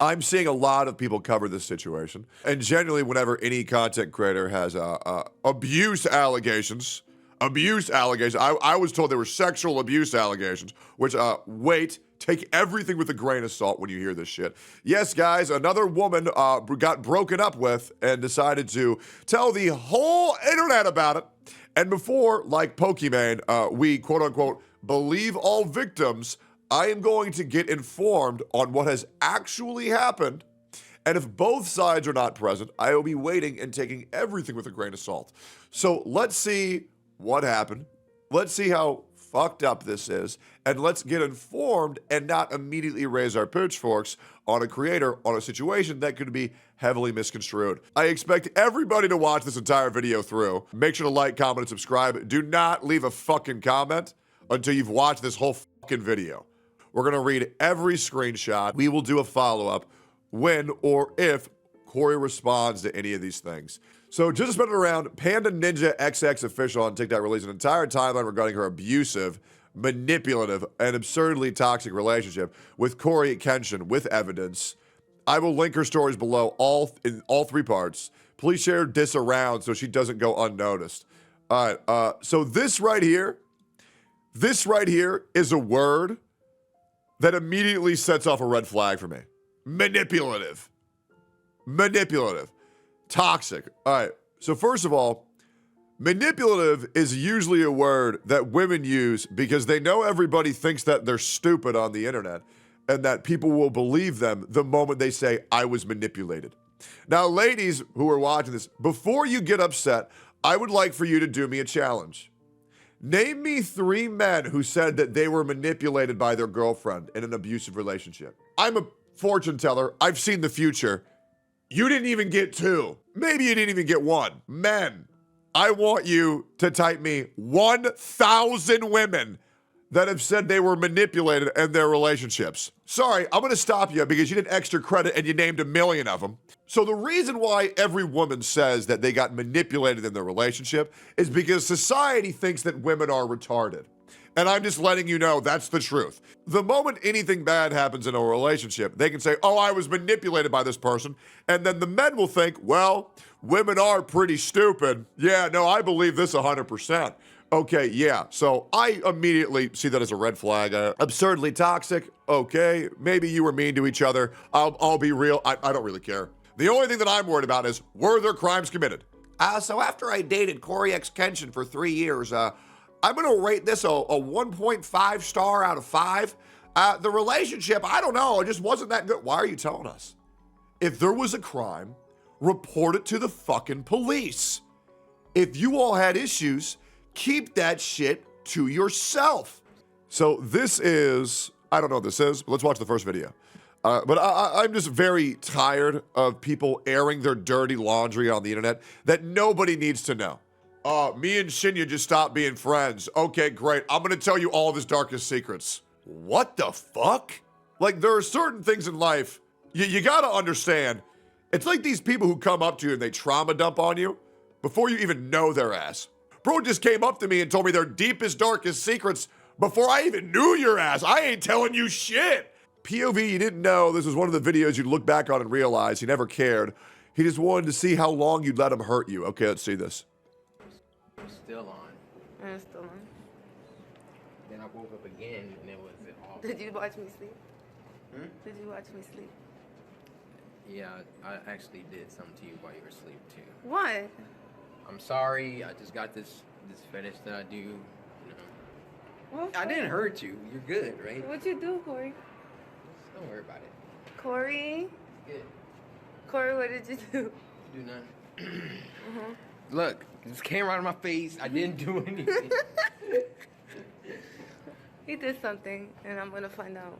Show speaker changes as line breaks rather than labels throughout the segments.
I'm seeing a lot of people cover this situation. And generally, whenever any content creator has abuse allegations, I was told there were sexual abuse allegations, which, wait, take everything with a grain of salt when you hear this shit. Yes, guys, another woman got broken up with and decided to tell the whole internet about it. And before, like Pokemon, we quote-unquote believe all victims, I am going to get informed on what has actually happened. And if both sides are not present, I will be waiting and taking everything with a grain of salt. So let's see what happened. Let's see how fucked up this is. And let's get informed and not immediately raise our pitchforks on a creator, on a situation that could be heavily misconstrued. I expect everybody to watch this entire video through. Make sure to like, comment, and subscribe. Do not leave a fucking comment until you've watched this whole fucking video. We're gonna read every screenshot. We will do a follow-up when or if Cory responds to any of these things. So just to spin it around, Panda Ninja XX official on TikTok released an entire timeline regarding her abusive, manipulative, and absurdly toxic relationship with CoryxKenshin with evidence. I will link her stories below in all three parts. Please share this around so she doesn't go unnoticed. All right, so this right here is a word that immediately sets off a red flag for me. Manipulative. Toxic. All right, so first of all, manipulative is usually a word that women use because they know everybody thinks that they're stupid on the internet and that people will believe them the moment they say, I was manipulated. Now, ladies who are watching this, before you get upset, I would like for you to do me a challenge. Name me 3 men who said that they were manipulated by their girlfriend in an abusive relationship. I'm a fortune teller. I've seen the future. You didn't even get 2. Maybe you didn't even get 1. Men, I want you to type me 1,000 women that have said they were manipulated in their relationships. Sorry, I'm gonna stop you because you did extra credit and you named 1 million of them. So the reason why every woman says that they got manipulated in their relationship is because society thinks that women are retarded. And I'm just letting you know that's the truth. The moment anything bad happens in a relationship, they can say, oh, I was manipulated by this person. And then the men will think, well, women are pretty stupid. Yeah, no, I believe this 100%. Okay, yeah, so I immediately see that as a red flag. Absurdly toxic, okay, maybe you were mean to each other. I'll be real, I don't really care. The only thing that I'm worried about is, were there crimes committed? So after I dated CoryxKenshin for 3 years, I'm gonna rate this a 1.5 star out of 5. The relationship, I don't know, it just wasn't that good. Why are you telling us? If there was a crime, report it to the fucking police. If you all had issues, keep that shit to yourself. So this is, I don't know what this is, but let's watch the first video. But I'm just very tired of people airing their dirty laundry on the internet that nobody needs to know. Me and Shinya just stopped being friends. Okay, great. I'm gonna tell you all of his darkest secrets. What the fuck? Like, there are certain things in life, you gotta understand. It's like these people who come up to you and they trauma dump on you before you even know their ass. Bro just came up to me and told me their deepest, darkest secrets before I even knew your ass. I ain't telling you shit. POV, you didn't know this was one of the videos you'd look back on and realize he never cared. He just wanted to see how long you'd let him hurt you. Okay, let's see this.
I'm still on.
I'm still on.
Then I woke up again and it was off.
Did you watch me sleep?
Hmm?
Did you watch me sleep?
Yeah, I actually did something to you while you were asleep too.
What?
I'm sorry. I just got this fetish that I do. You know.
What?
I didn't hurt you. You're good, right?
What'd you do, Cory?
Don't worry about it.
Cory?
It's good.
Cory, what did you do?
You do nothing. Look, this came right in my face. I didn't do anything.
He did something, and I'm gonna find out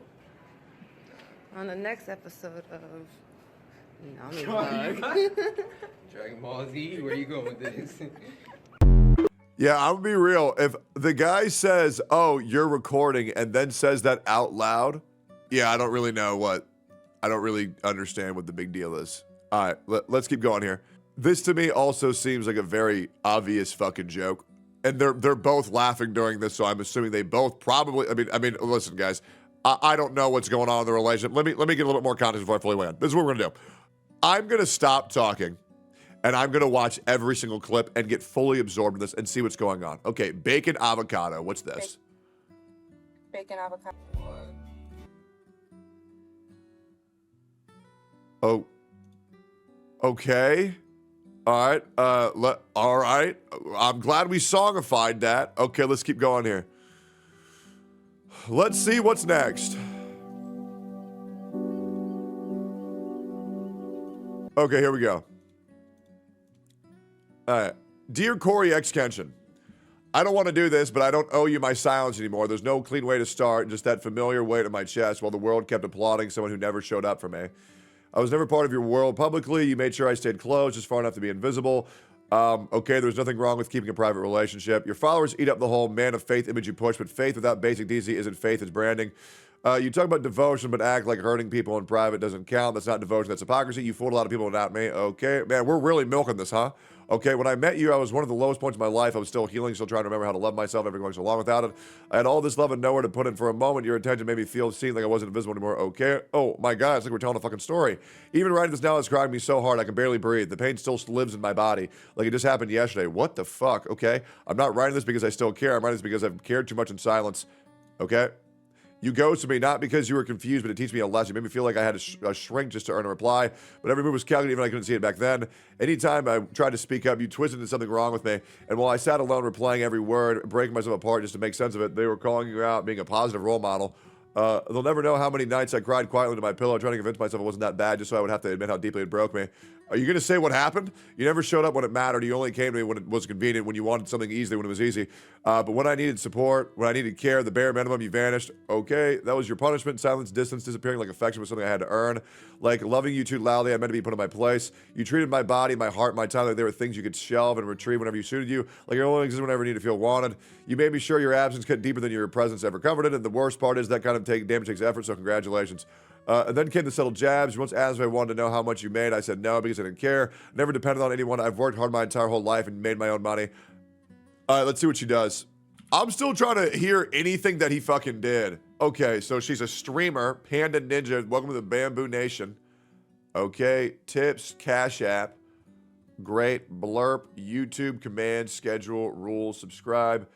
on the next episode of Nami Vlog.
Dragon Ball Z, where you going with this?
Yeah, I'm gonna be real. If the guy says, oh, you're recording, and then says that out loud, yeah, I don't really understand what the big deal is. All right, let's keep going here. This to me also seems like a very obvious fucking joke. And they're both laughing during this, so I'm assuming they both probably, I mean, listen, guys, I don't know what's going on in the relationship. Let me get a little bit more context before I fully weigh in. This is what we're gonna do. I'm gonna stop talking, and I'm gonna watch every single clip and get fully absorbed in this and see what's going on. Okay, bacon avocado. What's this?
Bacon avocado.
Oh. Okay. All right. All right. I'm glad we songified that. Okay, let's keep going here. Let's see what's next. Okay, here we go. All right. Dear CoryxKenshin, I don't want to do this, but I don't owe you my silence anymore. There's no clean way to start, just that familiar weight on my chest while the world kept applauding someone who never showed up for me. I was never part of your world publicly. You made sure I stayed close, just far enough to be invisible. Okay, there's nothing wrong with keeping a private relationship. Your followers eat up the whole man of faith image you push, but faith without basic decency isn't faith, it's branding. You talk about devotion, but act like hurting people in private doesn't count. That's not devotion, that's hypocrisy. You fooled a lot of people without me. Okay, man, we're really milking this, huh? Okay, when I met you, I was one of the lowest points of my life. I was still healing, still trying to remember how to love myself, never going so long without it. I had all this love and nowhere to put in for a moment. Your attention made me feel seen, like I wasn't invisible anymore. Okay. Oh my God, it's like we're telling a fucking story. Even writing this now is crying me so hard I can barely breathe. The pain still lives in my body, like it just happened yesterday. What the fuck? Okay, I'm not writing this because I still care. I'm writing this because I've cared too much in silence. Okay. You ghosted me not because you were confused, but it teach me a lesson. You made me feel like I had to shrink just to earn a reply. But every move was calculated, even I couldn't see it back then. Anytime I tried to speak up, you twisted into something wrong with me. And while I sat alone replying every word, breaking myself apart just to make sense of it, they were calling you out, being a positive role model. They'll never know how many nights I cried quietly into my pillow trying to convince myself it wasn't that bad just so I would have to admit how deeply it broke me. Are you going to say what happened? You never showed up when it mattered. You only came to me when it was convenient, when you wanted something easily, when it was easy. But when I needed support, when I needed care, the bare minimum, you vanished. Okay, that was your punishment. Silence, distance, disappearing like affection was something I had to earn. Like loving you too loudly, I meant to be put in my place. You treated my body, my heart, my time like they were things you could shelve and retrieve whenever you suited you. Like you only existed whenever you needed to feel wanted. You made me sure your absence cut deeper than your presence ever covered it. And the worst part is that kind of damage takes effort, so congratulations. And then came the subtle jabs. You once asked me if I wanted to know how much you made. I said no because I didn't care. Never depended on anyone. I've worked hard my entire whole life and made my own money. All right, let's see what she does. I'm still trying to hear anything that he fucking did. Okay, so she's a streamer. Panda Ninja. Welcome to the Bamboo Nation. Okay, tips, Cash App. Great. Blurp, YouTube, command, schedule, rules, subscribe.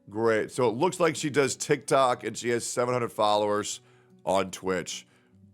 Great. So it looks like she does TikTok and she has 700 followers on Twitch.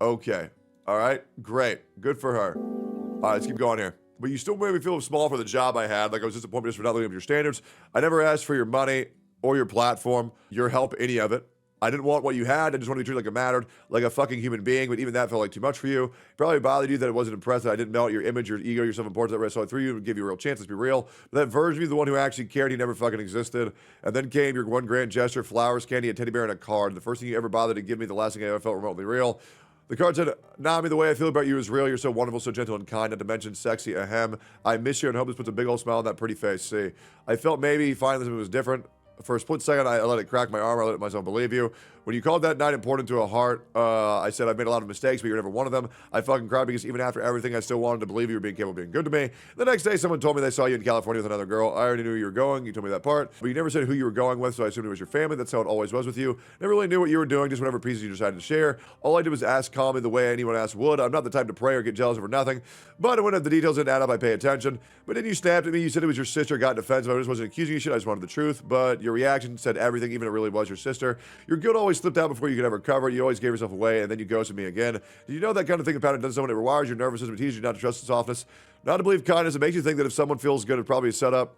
Okay. All right. Great. Good for her. All right, let's keep going here. But you still made me feel small for the job I had. Like I was disappointed just for not living up to your standards. I never asked for your money or your platform, your help, any of it. I didn't want what you had. I just wanted to be treated like it mattered, like a fucking human being. But even that felt like too much for you. Probably bothered you that it wasn't impressed that I didn't melt your image, your ego, your self-importance. So I threw you and gave you a real chance. Let's be real. But that version of you, the one who actually cared, he never fucking existed. And then came your one grand gesture, flowers, candy, a teddy bear, and a card. The first thing you ever bothered to give me, the last thing I ever felt remotely real. The card said, Nami, the way I feel about you is real. You're so wonderful, so gentle and kind, not to mention sexy, ahem. I miss you and hope this puts a big old smile on that pretty face. See, I felt maybe finally something was different. For a split second, I let it crack my arm. I let myself believe you. When you called that night important to a heart, I said I've made a lot of mistakes, but you're never one of them. I fucking cried because even after everything, I still wanted to believe you were being capable of being good to me. The next day, someone told me they saw you in California with another girl. I already knew you were going. You told me that part. But you never said who you were going with, so I assumed it was your family. That's how it always was with you. Never really knew what you were doing, just whatever pieces you decided to share. All I did was ask calmly the way anyone else would. I'm not the type to pray or get jealous over nothing. But when the details didn't add up, I pay attention. But then you snapped at me. You said it was your sister, got defensive. I just wasn't accusing you shit. I just wanted the truth. But your reaction said everything, even if it really was your sister. Your guilt always slipped out before you could ever cover it. You always gave yourself away, and then you ghosted me again. Did you know that kind of thing about it does someone? It rewires your nervous system. It teaches you not to trust the softness, not to believe kindness. It makes you think that if someone feels good, it's probably a setup.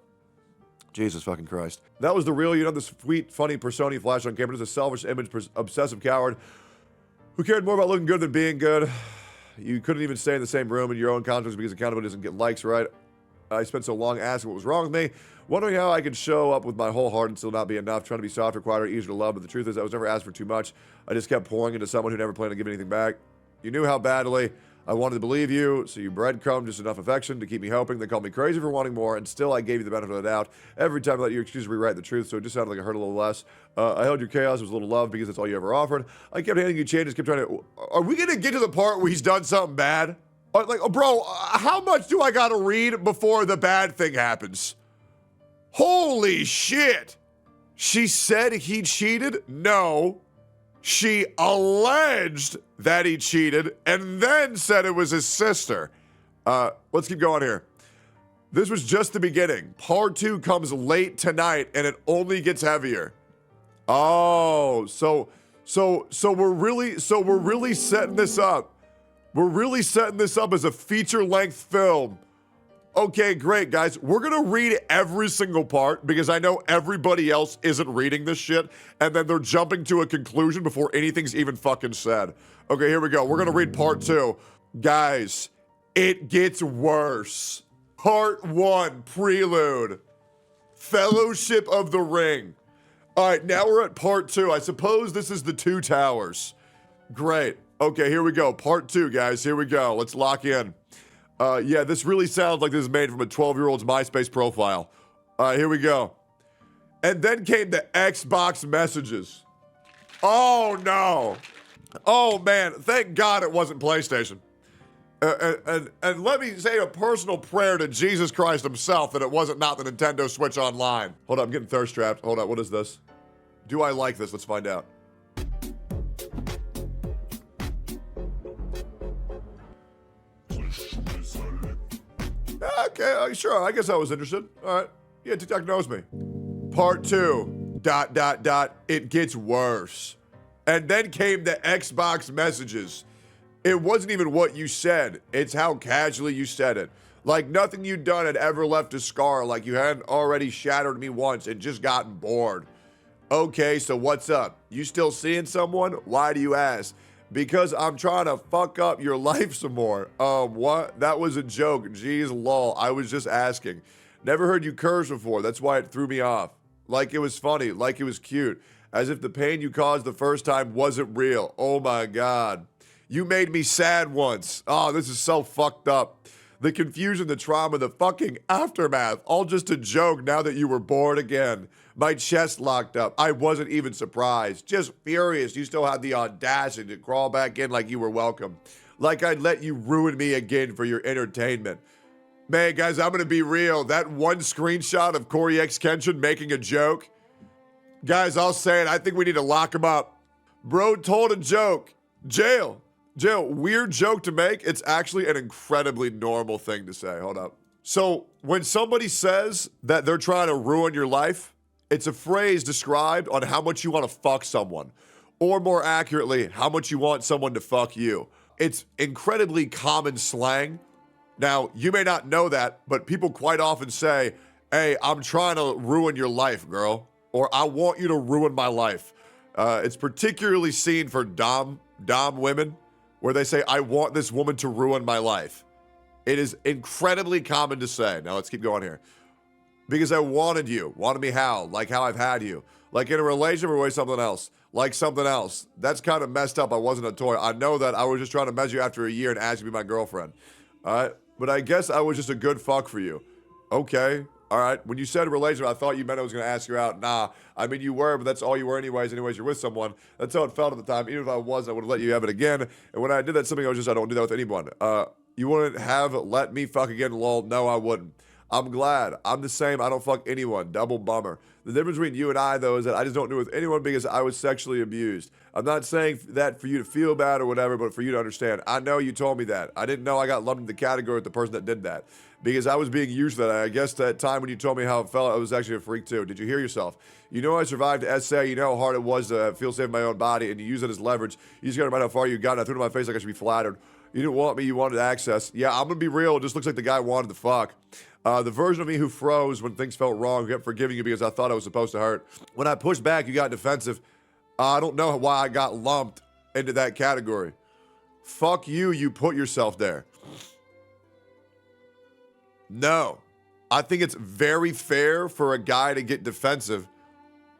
Jesus fucking Christ. That was the real you, not the sweet, funny persona you flashed on camera. It was a selfish image, obsessive coward who cared more about looking good than being good. You couldn't even stay in the same room in your own conscience because accountability doesn't get likes, right? I spent so long asking what was wrong with me, wondering how I could show up with my whole heart and still not be enough, trying to be softer, quieter, easier to love. But the truth is, I was never asked for too much. I just kept pouring into someone who never planned to give anything back. You knew how badly I wanted to believe you, so you breadcrumbed just enough affection to keep me hoping. They called me crazy for wanting more, and still I gave you the benefit of the doubt. Every time I let your excuse rewrite the truth, so it just sounded like it hurt a little less. I held your chaos, it was a little love because that's all you ever offered. I kept handing you changes, kept trying to... Are we going to get to the part where he's done something bad? Like, bro, how much do I gotta read before the bad thing happens? Holy shit! She said he cheated? No. She alleged that he cheated and then said it was his sister. Let's keep going here. This was just the beginning. Part 2 comes late tonight and it only gets heavier. Oh, so we're really setting this up. We're really setting this up as a feature-length film. Okay, great, guys. We're going to read every single part because I know everybody else isn't reading this shit, and then they're jumping to a conclusion before anything's even fucking said. Okay, here we go. We're going to read part 2. Guys, it gets worse. Part 1, prelude. Fellowship of the Ring. All right, now we're at part 2. I suppose this is the Two Towers. Great. Okay, here we go. Part 2, guys. Here we go. Let's lock in. Yeah, this really sounds like this is made from a 12-year-old's MySpace profile. Here we go. And then came the Xbox messages. Oh, no. Oh, man. Thank God it wasn't PlayStation. And let me say a personal prayer to Jesus Christ himself that it wasn't not the Nintendo Switch Online. Hold up, I'm getting thirst trapped. Hold up, what is this? Do I like this? Let's find out. Okay, sure, I guess I was interested. All right, yeah, TikTok knows me. Part 2, ... It gets worse. And then came the Xbox messages. It wasn't even what you said. It's how casually you said it. Like nothing you'd done had ever left a scar, like you hadn't already shattered me once and just gotten bored. Okay, so what's up? You still seeing someone? Why do you ask? Because I'm trying to fuck up your life some more. What? That was a joke. Jeez, lol. I was just asking. Never heard you curse before. That's why it threw me off. Like it was funny. Like it was cute. As if the pain you caused the first time wasn't real. Oh my God. You made me sad once. Oh, this is so fucked up. The confusion, the trauma, the fucking aftermath. All just a joke now that you were bored again. My chest locked up. I wasn't even surprised. Just furious you still had the audacity to crawl back in like you were welcome. Like I'd let you ruin me again for your entertainment. Man, guys, I'm gonna be real. That one screenshot of CoryxKenshin making a joke. Guys, I'll say it. I think we need to lock him up. Bro told a joke. Jail. Jail. Weird joke to make. It's actually an incredibly normal thing to say. Hold up. So when somebody says that they're trying to ruin your life, it's a phrase described on how much you want to fuck someone. Or more accurately, how much you want someone to fuck you. It's incredibly common slang. Now, you may not know that, but people quite often say, hey, I'm trying to ruin your life, girl. Or I want you to ruin my life. It's particularly seen for dom women, where they say, I want this woman to ruin my life. It is incredibly common to say. Now, let's keep going here. Because I wanted you. Wanted me how? Like how I've had you. Like in a relationship or something else. Like something else. That's kind of messed up. I wasn't a toy. I know that. I was just trying to measure you after a year and ask you to be my girlfriend. All right? But I guess I was just a good fuck for you. Okay. All right. When you said relationship, I thought you meant I was going to ask you out. Nah. I mean, you were, but that's all you were anyways. Anyways, you're with someone. That's how it felt at the time. Even if I was, I would have let you have it again. And when I did that, something I was just, I don't do that with anyone. You wouldn't have let me fuck again, lol. No, I wouldn't. I'm glad. I'm the same. I don't fuck anyone. Double bummer. The difference between you and I, though, is that I just don't do it with anyone because I was sexually abused. I'm not saying that for you to feel bad or whatever, but for you to understand. I know you told me that. I didn't know I got lumped in the category with the person that did that because I was being used for that. I guess that time when you told me how it felt, I was actually a freak too. Did you hear yourself? You know I survived SA. You know how hard it was to feel safe in my own body, and you use it as leverage. You just got to remember how far you got, and I threw it in my face like I should be flattered. You didn't want me. You wanted access. Yeah, I'm going to be real. It just looks like the guy wanted to fuck. The version of me who froze when things felt wrong, kept forgiving you because I thought I was supposed to hurt. When I pushed back, you got defensive. I don't know why I got lumped into that category. Fuck you, you put yourself there. No. I think it's very fair for a guy to get defensive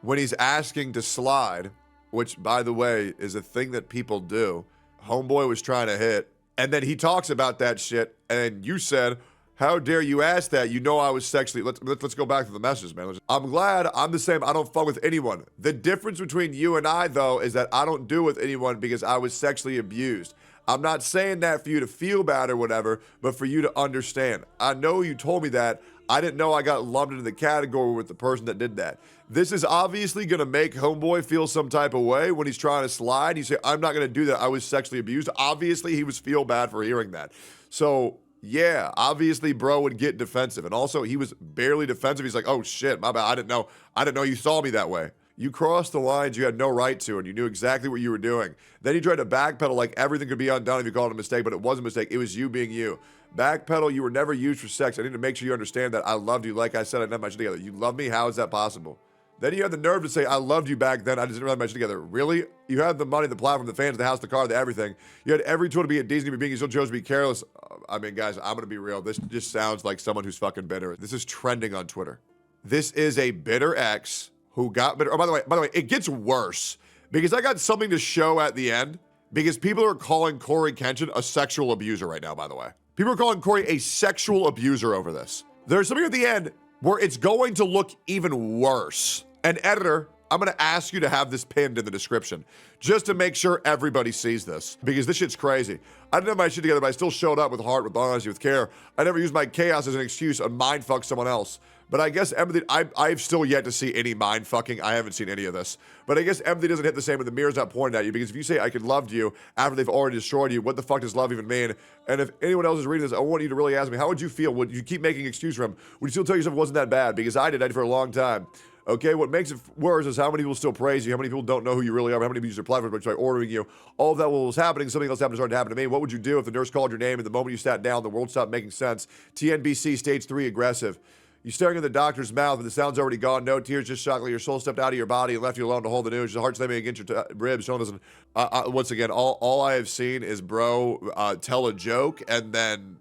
when he's asking to slide, which, by the way, is a thing that people do. Homeboy was trying to hit, and then he talks about that shit, and you said, how dare you ask that? You know I was sexually... Let's go back to the message, man. I'm glad I'm the same. I don't fuck with anyone. The difference between you and I, though, is that I don't do with anyone because I was sexually abused. I'm not saying that for you to feel bad or whatever, but for you to understand. I know you told me that. I didn't know I got lumped into the category with the person that did that. This is obviously going to make homeboy feel some type of way when he's trying to slide. You say, I'm not going to do that. I was sexually abused. Obviously, he was feel bad for hearing that. So, yeah, obviously, bro would get defensive. And also, he was barely defensive. He's like, oh, shit, my bad. I didn't know you saw me that way. You crossed the lines you had no right to, and you knew exactly what you were doing. Then you tried to backpedal like everything could be undone if you called it a mistake, but it wasn't a mistake. It was you being you. Backpedal, you were never used for sex. I need to make sure you understand that I loved you. Like I said, I didn't have much together. You love me? How is that possible? Then you had the nerve to say, I loved you back then. I just didn't really have much together. Really? You had the money, the platform, the fans, the house, the car, the everything. You had every tool to be a Disney human being. You still chose to be careless. I mean, guys, I'm going to be real. This just sounds like someone who's fucking bitter. This is trending on Twitter. This is a bitter ex who got bitter. Oh, by the way, it gets worse because I got something to show at the end because people are calling CoryxKenshin a sexual abuser right now, by the way. People are calling Cory a sexual abuser over this. There's something at the end where it's going to look even worse. And editor, I'm going to ask you to have this pinned in the description just to make sure everybody sees this because this shit's crazy. I didn't have my shit together, but I still showed up with heart, with honesty, with care. I never used my chaos as an excuse to mindfuck someone else. But I guess empathy, I've still yet to see any mind fucking. I haven't seen any of this. But I guess empathy doesn't hit the same when the mirror's not pointed at you. Because if you say I could love you after they've already destroyed you, what the fuck does love even mean? And if anyone else is reading this, I want you to really ask me, how would you feel? Would you keep making excuses for him? Would you still tell yourself it wasn't that bad? Because I did for a long time. Okay, what makes it worse is how many people still praise you, how many people don't know who you really are, how many people use your platform by ordering you. All of that was happening, something else happened started to happen to me. What would you do if the nurse called your name and the moment you sat down, the world stopped making sense? TNBC, stage 3, aggressive. You staring in the doctor's mouth, but the sound's already gone. No tears, just shock. Like your soul stepped out of your body and left you alone to hold the news. Your heart slamming against your ribs. Sean doesn't. Once again, all I have seen is bro tell a joke and then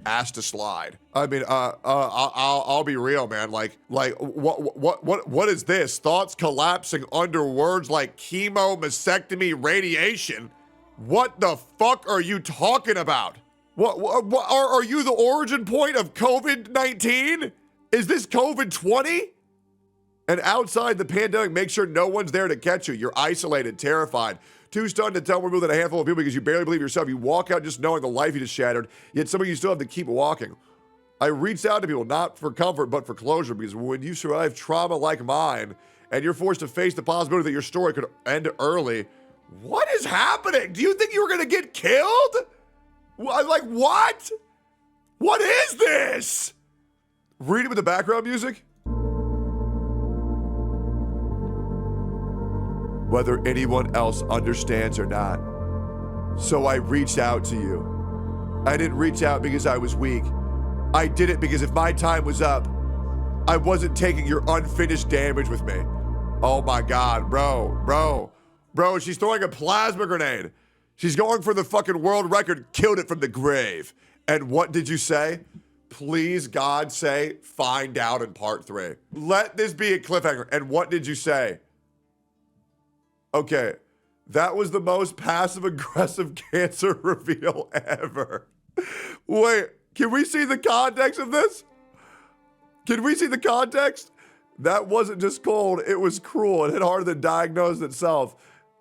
asked to slide. I mean, I'll be real, man. Like what is this? Thoughts collapsing under words like chemo, mastectomy, radiation. What the fuck are you talking about? What are you the origin point of COVID-19? Is this COVID-20? And outside the pandemic, make sure no one's there to catch you. You're isolated, terrified, too stunned to tell more people than a handful of people because you barely believe yourself. You walk out just knowing the life you just shattered, yet some of you still have to keep walking. I reached out to people, not for comfort, but for closure, because when you survive trauma like mine, and you're forced to face the possibility that your story could end early, what is happening? Do you think you were going to get killed? Like, what? What is this? Read it with the background music. Whether anyone else understands or not. So I reached out to you. I didn't reach out because I was weak. I did it because if my time was up, I wasn't taking your unfinished damage with me. Oh my God, bro, she's throwing a plasma grenade. She's going for the fucking world record, killed it from the grave. And what did you say? Please, God, say, find out in part 3. Let this be a cliffhanger. And what did you say? Okay, that was the most passive-aggressive cancer reveal ever. Wait, can we see the context of this? Can we see the context? That wasn't just cold, it was cruel. It hit harder than diagnosed itself.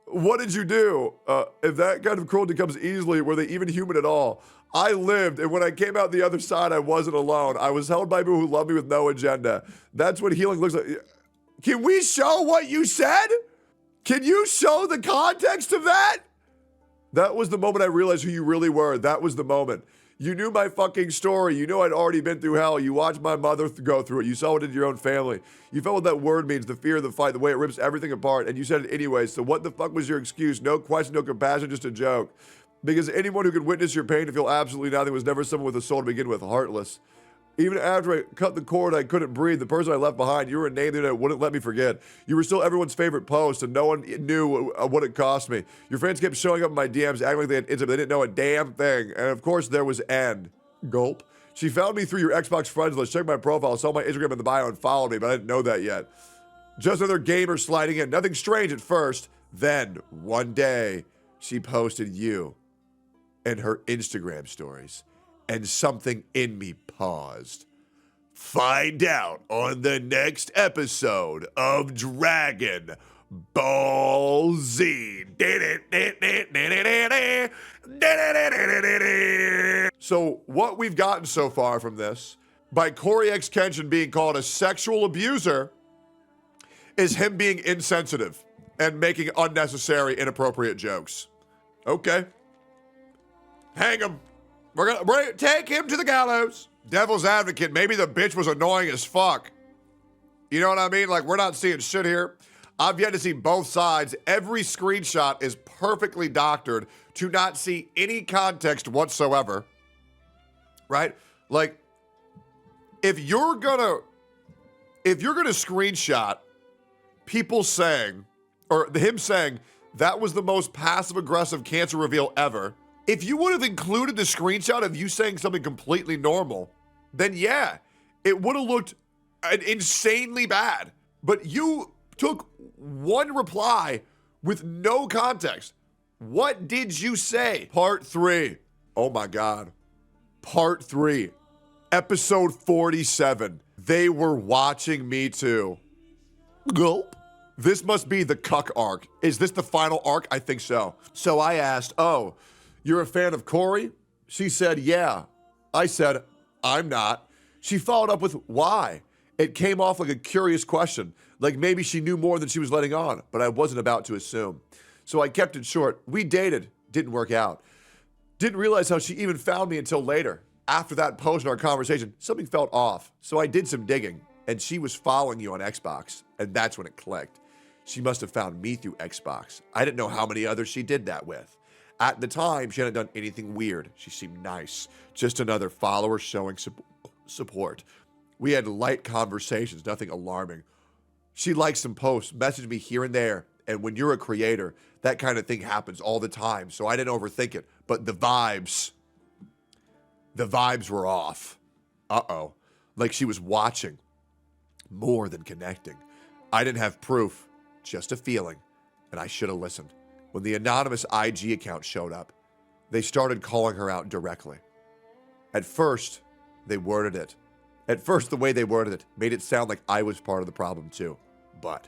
What did you do? If that kind of cruelty comes easily, were they even human at all? I lived, and when I came out the other side, I wasn't alone. I was held by people who love me with no agenda. That's what healing looks like. Can we show what you said? Can you show the context of that? That was the moment I realized who you really were. That was the moment. You knew my fucking story. You knew I'd already been through hell. You watched my mother go through it. You saw it in your own family. You felt what that word means, the fear of the fight, the way it rips everything apart, and you said it anyway. So what the fuck was your excuse? No question, no compassion, just a joke. Because anyone who could witness your pain and feel absolutely nothing was never someone with a soul to begin with, heartless. Even after I cut the cord, I couldn't breathe. The person I left behind, you were a name that wouldn't let me forget. You were still everyone's favorite post, and no one knew what it cost me. Your friends kept showing up in my DMs, acting like they had insight, but they didn't know a damn thing. And of course, there was End. Gulp. She found me through your Xbox friends list, checked my profile, saw my Instagram in the bio, and followed me, but I didn't know that yet. Just another gamer sliding in. Nothing strange at first. Then, one day, she posted you in her Instagram stories, and something in me paused. Find out on the next episode of Dragon Ballsy. So what we've gotten so far from this, by CoryxKenshin being called a sexual abuser, is him being insensitive and making unnecessary, inappropriate jokes. Okay. Hang him. We're gonna take him to the gallows. Devil's advocate, maybe the bitch was annoying as fuck. You know what I mean? Like, we're not seeing shit here. I've yet to see both sides. Every screenshot is perfectly doctored to not see any context whatsoever. Right? Like, if you're gonna screenshot people saying, or him saying, that was the most passive-aggressive cancer reveal ever, if you would have included the screenshot of you saying something completely normal, then yeah, it would have looked insanely bad. But you took one reply with no context. What did you say? Part 3. Oh my God. Part 3. Episode 47. They were watching me too. Gulp. This must be the cuck arc. Is this the final arc? I think so. So I asked, oh, you're a fan of Cory? She said, yeah. I said, I'm not. She followed up with, why? It came off like a curious question, like maybe she knew more than she was letting on, but I wasn't about to assume. So I kept it short. We dated. Didn't work out. Didn't realize how she even found me until later. After that post in our conversation, something felt off. So I did some digging, and she was following you on Xbox, and that's when it clicked. She must have found me through Xbox. I didn't know how many others she did that with. At the time, she hadn't done anything weird. She seemed nice. Just another follower showing support. We had light conversations, nothing alarming. She liked some posts, messaged me here and there. And when you're a creator, that kind of thing happens all the time. So I didn't overthink it. But the vibes were off. Uh-oh. Like she was watching more than connecting. I didn't have proof, just a feeling. And I should have listened. When the anonymous IG account showed up, they started calling her out directly. At first, the way they worded it made it sound like I was part of the problem too. But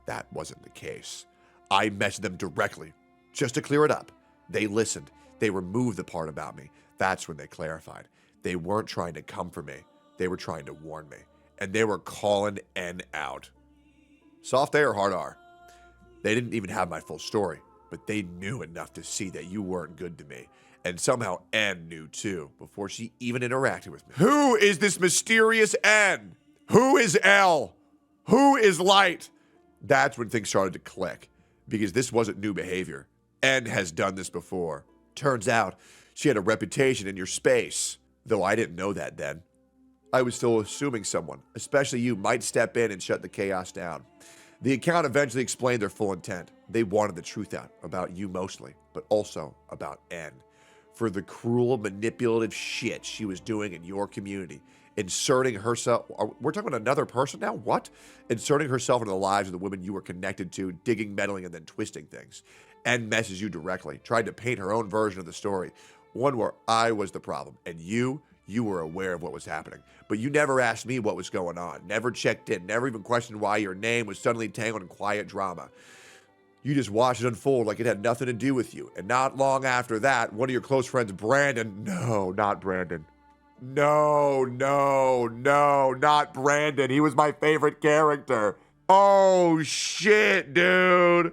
that wasn't the case. I messaged them directly, just to clear it up. They listened. They removed the part about me. That's when they clarified. They weren't trying to come for me. They were trying to warn me. And they were calling N out. Soft A or hard R? They didn't even have my full story, but they knew enough to see that you weren't good to me. And somehow N knew too, before she even interacted with me. Who is this mysterious N? Who is L? Who is Light? That's when things started to click, because this wasn't new behavior. N has done this before. Turns out, she had a reputation in your space, though I didn't know that then. I was still assuming someone, especially you, might step in and shut the chaos down. The account eventually explained their full intent. They wanted the truth out, about you mostly, but also about N. For the cruel, manipulative shit she was doing in your community. Inserting herself, we're talking about another person now? What? Inserting herself into the lives of the women you were connected to, digging, meddling, and then twisting things. N messaged you directly, tried to paint her own version of the story. One where I was the problem, and you were aware of what was happening. But you never asked me what was going on, never checked in, never even questioned why your name was suddenly tangled in quiet drama. You just watched it unfold like it had nothing to do with you. And not long after that, one of your close friends, Brandon, no, not Brandon. No, not Brandon. He was my favorite character. Oh, shit, dude.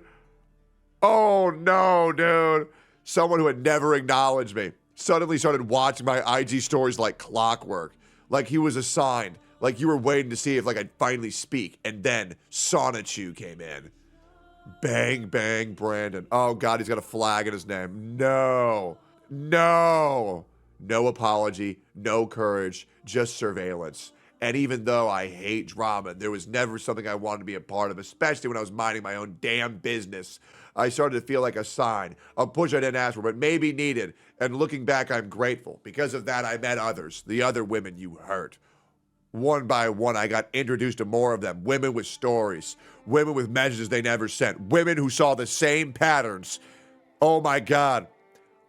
Oh, no, dude. Someone who had never acknowledged me suddenly started watching my IG stories like clockwork. Like he was assigned. Like you were waiting to see if I'd finally speak. And then Sonichu came in. Bang, bang, Brandon. Oh, God, he's got a flag in his name. No. No apology, no courage, just surveillance. And even though I hate drama, there was never something I wanted to be a part of, especially when I was minding my own damn business. I started to feel like a sign, a push I didn't ask for, but maybe needed. And looking back, I'm grateful. Because of that, I met others, the other women you hurt. One by one, I got introduced to more of them. Women with stories, women with messages they never sent, women who saw the same patterns. Oh my God.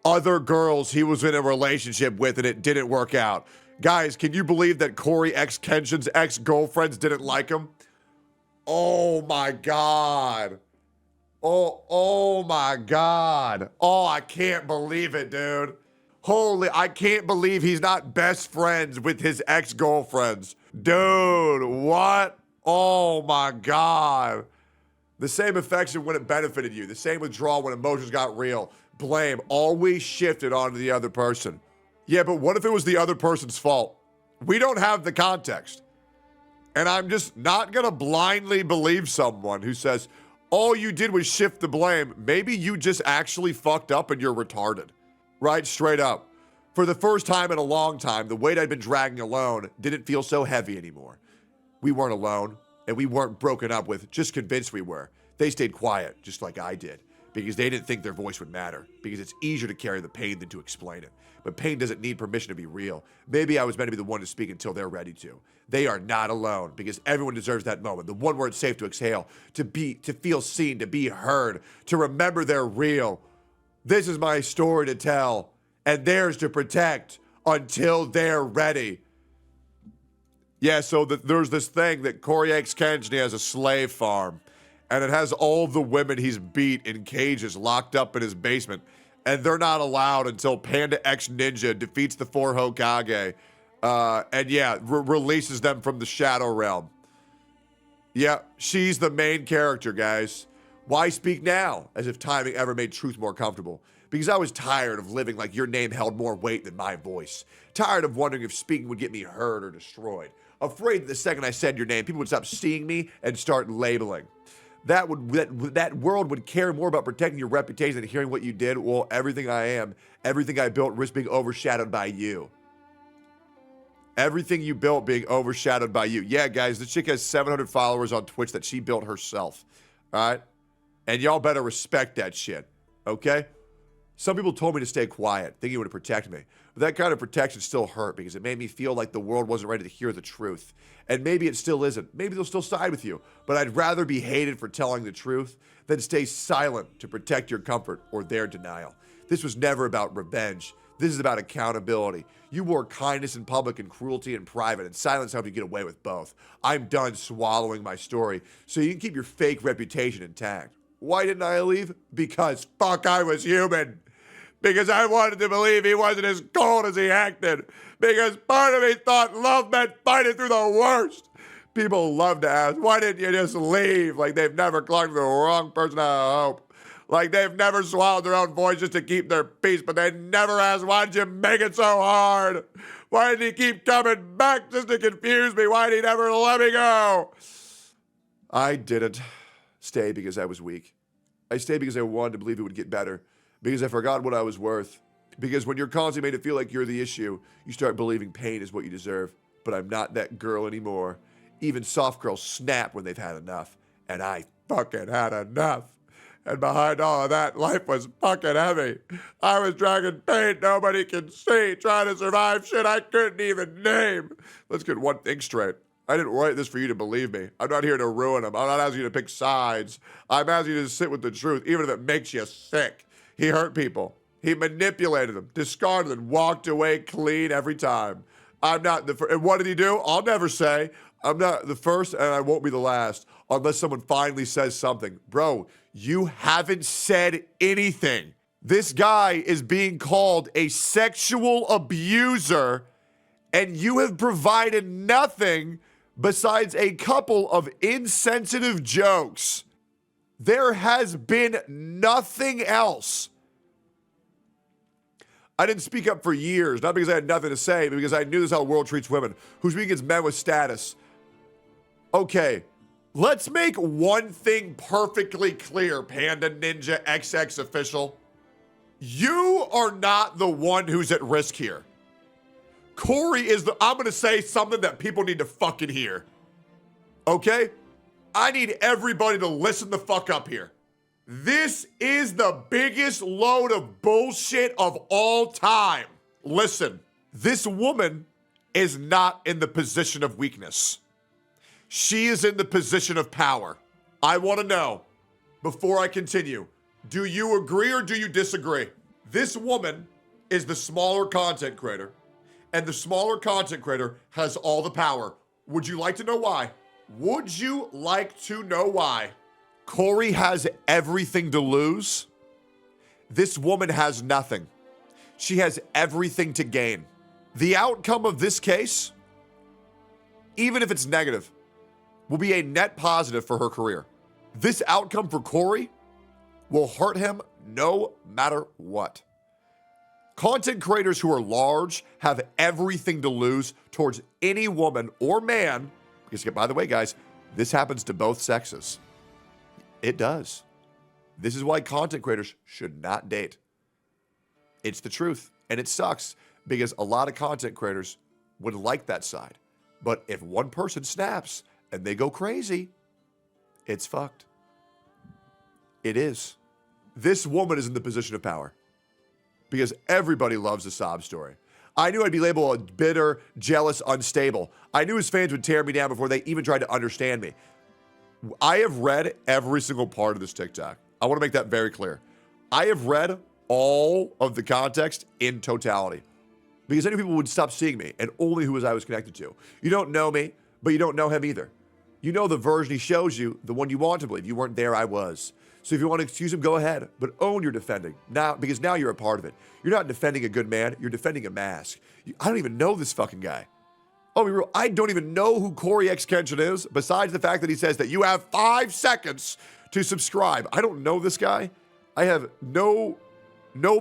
Other girls he was in a relationship with and it didn't work out. Guys, can you believe that CoryxKenshin's ex-girlfriends didn't like him? Oh my God. Oh my God. Oh, I can't believe it, dude. Holy, I can't believe he's not best friends with his ex-girlfriends. Dude, what? Oh my God. The same affection when it benefited you. The same withdrawal when emotions got real. Blame always shifted onto the other person. Yeah, but what if it was the other person's fault? We don't have the context. And I'm just not gonna blindly believe someone who says, all you did was shift the blame. Maybe you just actually fucked up and you're retarded. Right? Straight up. For the first time in a long time, the weight I'd been dragging alone didn't feel so heavy anymore. We weren't alone, and we weren't broken up with, just convinced we were. They stayed quiet, just like I did, because they didn't think their voice would matter, because it's easier to carry the pain than to explain it. But pain doesn't need permission to be real. Maybe I was meant to be the one to speak until they're ready to. They are not alone, because everyone deserves that moment, the one where it's safe to exhale, to feel seen, to be heard, to remember they're real. This is my story to tell, and theirs to protect until they're ready. Yeah, so there's this thing that CoryxKenshin has a slave farm, and it has all the women he's beat in cages locked up in his basement, and they're not allowed until Panda X Ninja defeats the 4 Hokage, and yeah, releases them from the Shadow Realm. Yeah, she's the main character, guys. Why speak now, as if timing ever made truth more comfortable? Because I was tired of living like your name held more weight than my voice. Tired of wondering if speaking would get me hurt or destroyed. Afraid that the second I said your name, people would stop seeing me and start labeling. That world would care more about protecting your reputation than hearing what you did. Well, everything I am, everything I built risks being overshadowed by you. Everything you built being overshadowed by you. Yeah, guys, this chick has 700 followers on Twitch that she built herself. All right? And y'all better respect that shit. Okay? Some people told me to stay quiet, thinking it would protect me. But that kind of protection still hurt because it made me feel like the world wasn't ready to hear the truth. And maybe it still isn't. Maybe they'll still side with you. But I'd rather be hated for telling the truth than stay silent to protect your comfort or their denial. This was never about revenge. This is about accountability. You wore kindness in public and cruelty in private, and silence helped you get away with both. I'm done swallowing my story so you can keep your fake reputation intact. Why didn't I leave? Because fuck, I was human. Because I wanted to believe he wasn't as cold as he acted. Because part of me thought love meant fighting through the worst. People love to ask, why didn't you just leave? Like they've never clung to the wrong person out of hope. Like they've never swallowed their own voice just to keep their peace, but they never asked, why'd you make it so hard? Why did he keep coming back just to confuse me? Why did he never let me go? I didn't stay because I was weak. I stayed because I wanted to believe it would get better. Because I forgot what I was worth. Because when you're constantly made to feel like you're the issue, you start believing pain is what you deserve. But I'm not that girl anymore. Even soft girls snap when they've had enough. And I fucking had enough. And behind all of that, life was fucking heavy. I was dragging pain nobody can see, trying to survive shit I couldn't even name. Let's get one thing straight. I didn't write this for you to believe me. I'm not here to ruin them. I'm not asking you to pick sides. I'm asking you to sit with the truth, even if it makes you sick. He hurt people. He manipulated them, discarded them, walked away clean every time. I'm not the first. And what did he do? I'll never say. I'm not the first, and I won't be the last, unless someone finally says something. Bro, you haven't said anything. This guy is being called a sexual abuser, and you have provided nothing besides a couple of insensitive jokes. There has been nothing else. I didn't speak up for years, not because I had nothing to say, but because I knew this is how the world treats women, who speak against men with status. Okay, let's make one thing perfectly clear, Panda Ninja XX official. You are not the one who's at risk here. Cory is I'm gonna say something that people need to fucking hear. Okay? I need everybody to listen the fuck up here. This is the biggest load of bullshit of all time. Listen, this woman is not in the position of weakness. She is in the position of power. I want to know, before I continue, do you agree or do you disagree? This woman is the smaller content creator, and the smaller content creator has all the power. Would you like to know why? Would you like to know why? Cory has everything to lose. This woman has nothing. She has everything to gain. The outcome of this case, even if it's negative, will be a net positive for her career. This outcome for Cory will hurt him no matter what. Content creators who are large have everything to lose towards any woman or man, because by the way, guys, this happens to both sexes. It does. This is why content creators should not date. It's the truth, and it sucks because a lot of content creators would like that side. But if one person snaps and they go crazy, it's fucked. It is. This woman is in the position of power because everybody loves a sob story. I knew I'd be labeled bitter, jealous, unstable. I knew his fans would tear me down before they even tried to understand me. I have read every single part of this TikTok. I want to make that very clear. I have read all of the context in totality because I knew people would stop seeing me and only who I was connected to. You don't know me, but you don't know him either. You know the version he shows you, the one you want to believe. You weren't there, I was. So if you want to excuse him, go ahead, but own your defending now, because now you're a part of it. You're not defending a good man, you're defending a mask. I don't even know this fucking guy. Oh, be real, I don't even know who CoryxKenshin is, besides the fact that he says that you have 5 seconds to subscribe. I don't know this guy. I have no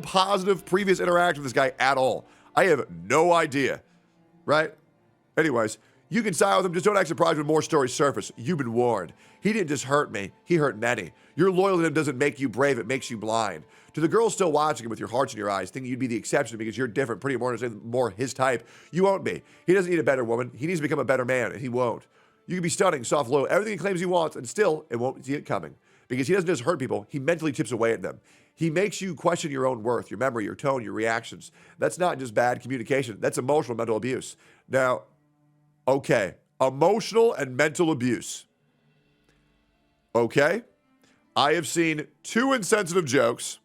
positive previous interaction with this guy at all. I have no idea, right? Anyways, you can side with him, just don't act surprised when more stories surface. You've been warned. He didn't just hurt me, he hurt many. Your loyalty to him doesn't make you brave, it makes you blind. To the girls still watching him with your hearts in your eyes, thinking you'd be the exception because you're different, pretty more his type, you won't be. He doesn't need a better woman, he needs to become a better man, and he won't. You can be stunning, soft, loyal, everything he claims he wants, and still, it won't see it coming. Because he doesn't just hurt people, he mentally chips away at them. He makes you question your own worth, your memory, your tone, your reactions. That's not just bad communication, that's emotional mental abuse. Now, okay, emotional and mental abuse. Okay, I have seen 2 insensitive jokes.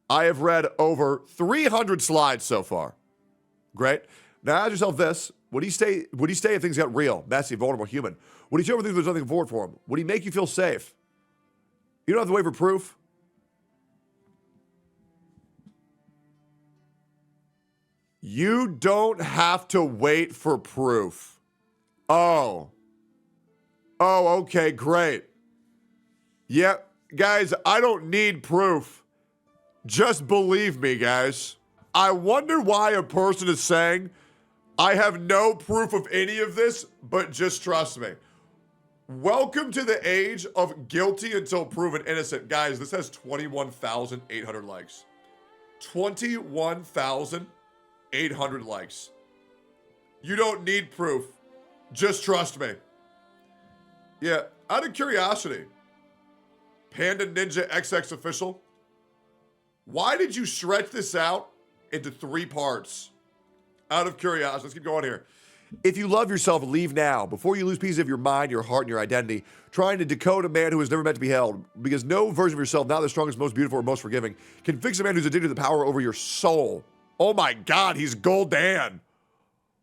I have read over 300 slides so far. Great. Now ask yourself this. Would he stay if things got real, messy, vulnerable, human? Would he show everything if there's nothing forward for him? Would he make you feel safe? You don't have to wait for proof. You don't have to wait for proof. Oh, okay, great. Yeah, guys, I don't need proof. Just believe me, guys. I wonder why a person is saying, I have no proof of any of this, but just trust me. Welcome to the age of guilty until proven innocent. Guys, this has 21,800 likes. 21,800 likes. You don't need proof. Just trust me. Yeah, out of curiosity, Panda Ninja XX Official, why did you stretch this out into 3 parts? Out of curiosity, let's keep going here. If you love yourself, leave now, before you lose pieces of your mind, your heart, and your identity, trying to decode a man who was never meant to be held, because no version of yourself, not the strongest, most beautiful, or most forgiving, can fix a man who's addicted to the power over your soul. Oh my God, he's Goldan.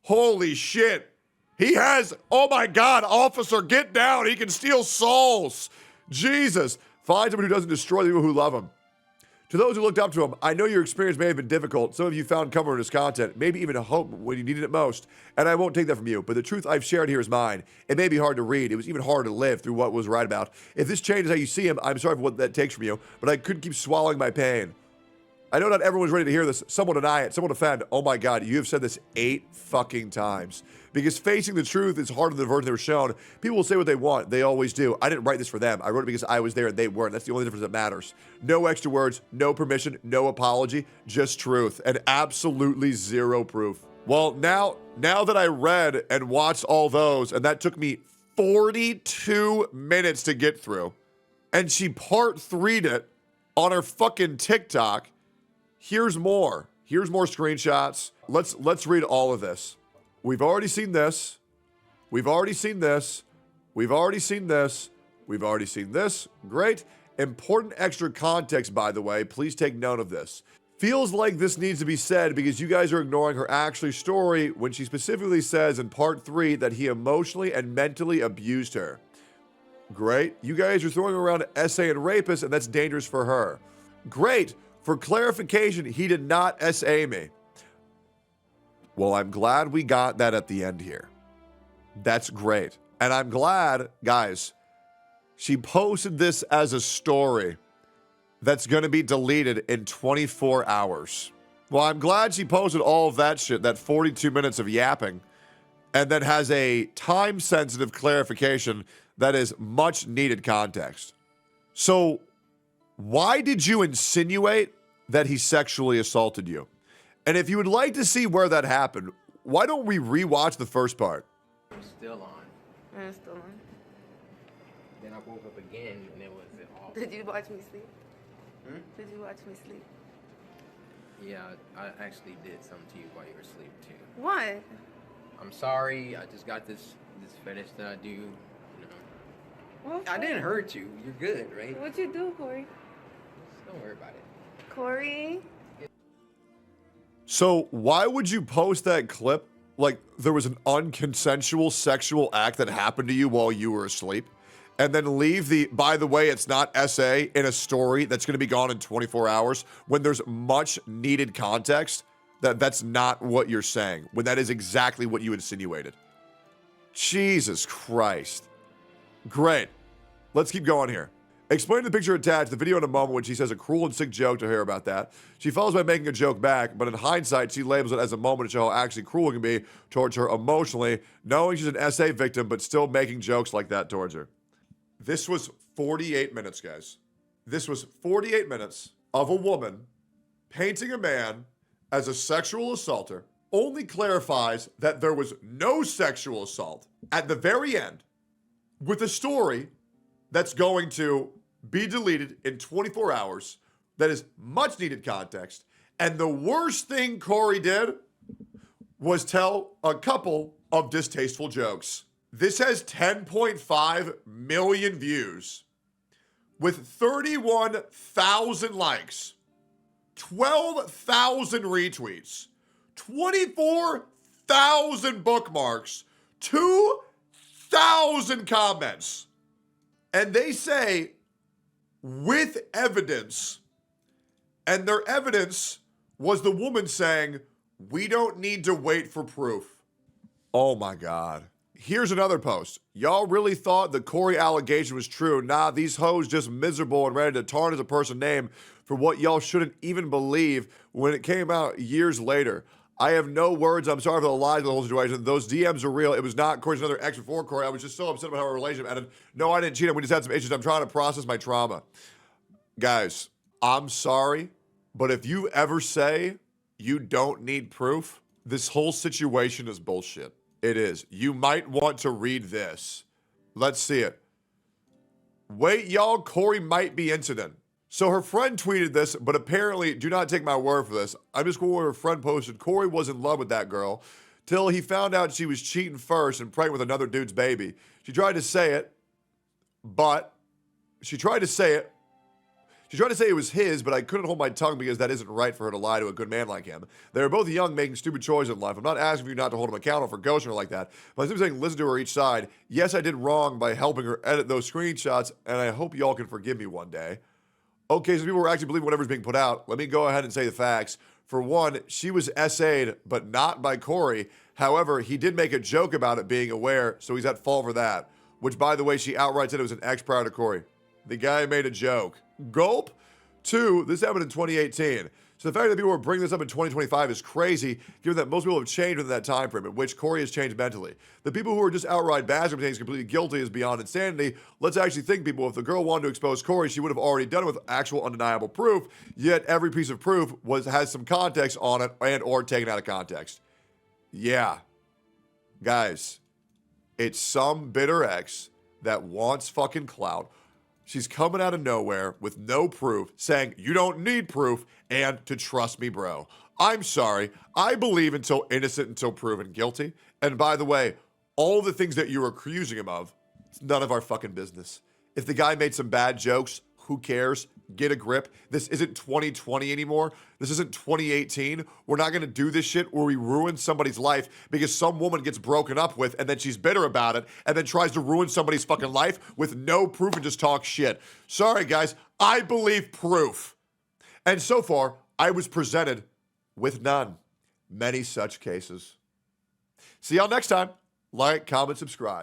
Holy shit. He has, oh my God, officer, get down. He can steal souls. Jesus. Find someone who doesn't destroy the people who love him. To those who looked up to him, I know your experience may have been difficult. Some of you found comfort in his content, maybe even a hope when you needed it most. And I won't take that from you, but the truth I've shared here is mine. It may be hard to read. It was even harder to live through what was right about. If this changes how you see him, I'm sorry for what that takes from you, but I couldn't keep swallowing my pain. I know not everyone's ready to hear this. Some will deny it. Some will defend. Oh my God, you have said this 8 fucking times. Because facing the truth is harder than the version they were shown. People will say what they want. They always do. I didn't write this for them. I wrote it because I was there and they weren't. That's the only difference that matters. No extra words, no permission, no apology, just truth. And absolutely zero proof. Well, now that I read and watched all those, and that took me 42 minutes to get through, and she part 3'd it on her fucking TikTok, here's more. Here's more screenshots. Let's read all of this. We've already seen this. We've already seen this. We've already seen this. We've already seen this. Great. Important extra context, by the way. Please take note of this. Feels like this needs to be said because you guys are ignoring her actual story when she specifically says in part 3 that he emotionally and mentally abused her. Great. You guys are throwing around SA and rapist, and that's dangerous for her. Great. For clarification, he did not SA me. Well, I'm glad we got that at the end here. That's great. And I'm glad, guys, she posted this as a story that's going to be deleted in 24 hours. Well, I'm glad she posted all of that shit, that 42 minutes of yapping, and then has a time-sensitive clarification that is much needed context. So, why did you insinuate that he sexually assaulted you? And if you would like to see where that happened, why don't we rewatch the first part?
I'm still on.
I'm still on.
Then I woke up again and it was off.
Did you watch me sleep?
Hmm?
Did you watch me sleep?
Yeah, I actually did something to you while you were asleep too.
What?
I'm sorry. I just got this fetish that I do. You know.
What
I didn't hurt you. You're good, right?
What'd you do, Corey?
Don't worry about it.
Corey?
So why would you post that clip like there was an unconsensual sexual act that happened to you while you were asleep, and then leave the, by the way, it's not SA in a story that's going to be gone in 24 hours when there's much needed context that's not what you're saying, when that is exactly what you insinuated? Jesus Christ. Great. Let's keep going here. Explain the picture attached, the video in a moment when she says a cruel and sick joke to hear about that. She follows by making a joke back, but in hindsight, she labels it as a moment to show how actually cruel it can be towards her emotionally, knowing she's an SA victim, but still making jokes like that towards her. This was 48 minutes, guys. This was 48 minutes of a woman painting a man as a sexual assaulter, only clarifies that there was no sexual assault at the very end with a story that's going to be deleted in 24 hours. That is much needed context. And the worst thing Corey did was tell a couple of distasteful jokes. This has 10.5 million views with 31,000 likes, 12,000 retweets, 24,000 bookmarks, 2,000 comments. And they say, with evidence, and their evidence was the woman saying, we don't need to wait for proof. Oh my God. Here's another post. Y'all really thought the Corey allegation was true. Nah, these hoes just miserable and ready to tarnish a person's name for what y'all shouldn't even believe when it came out years later. I have no words. I'm sorry for the lies of the whole situation. Those DMs are real. It was not Corey's another ex before Corey. I was just so upset about how our relationship ended. No, I didn't cheat him. We just had some issues. I'm trying to process my trauma. Guys, I'm sorry, but if you ever say you don't need proof, this whole situation is bullshit. It is. You might want to read this. Let's see it. Wait, y'all, Corey might be incident. So her friend tweeted this, but apparently, do not take my word for this. I'm just quoting what her friend posted. Corey was in love with that girl till he found out she was cheating first and pregnant with another dude's baby. She tried to say it, it was his, but I couldn't hold my tongue because that isn't right for her to lie to a good man like him. They were both young, making stupid choices in life. I'm not asking you not to hold him accountable for ghosting her like that, but I'm simply saying listen to her each side. Yes, I did wrong by helping her edit those screenshots, and I hope y'all can forgive me one day. Okay, so people were actually believing whatever's being put out. Let me go ahead and say the facts. For one, she was SA'd, but not by Corey. However, he did make a joke about it being aware, so he's at fault for that. Which, by the way, she outright said it was an ex prior to Corey. The guy made a joke. Gulp. 2, this happened in 2018. So the fact that people were bringing this up in 2025 is crazy, given that most people have changed within that time frame, in which Corey has changed mentally. The people who are just outright bashing him saying he's completely guilty is beyond insanity. Let's actually think, people, if the girl wanted to expose Corey, she would have already done it with actual undeniable proof, yet every piece of proof has some context on it and or taken out of context. Yeah. Guys, it's some bitter ex that wants fucking clout. She's coming out of nowhere with no proof, saying, you don't need proof, and to trust me, bro. I'm sorry. I believe until innocent until proven guilty. And by the way, all the things that you're accusing him of, it's none of our fucking business. If the guy made some bad jokes, Who cares? Get a grip. This isn't 2020 anymore. This isn't 2018. We're not going to do this shit where we ruin somebody's life because some woman gets broken up with and then she's bitter about it and then tries to ruin somebody's fucking life with no proof and just talk shit. Sorry, guys. I believe proof. And so far, I was presented with none. Many such cases. See y'all next time. Like, comment, subscribe.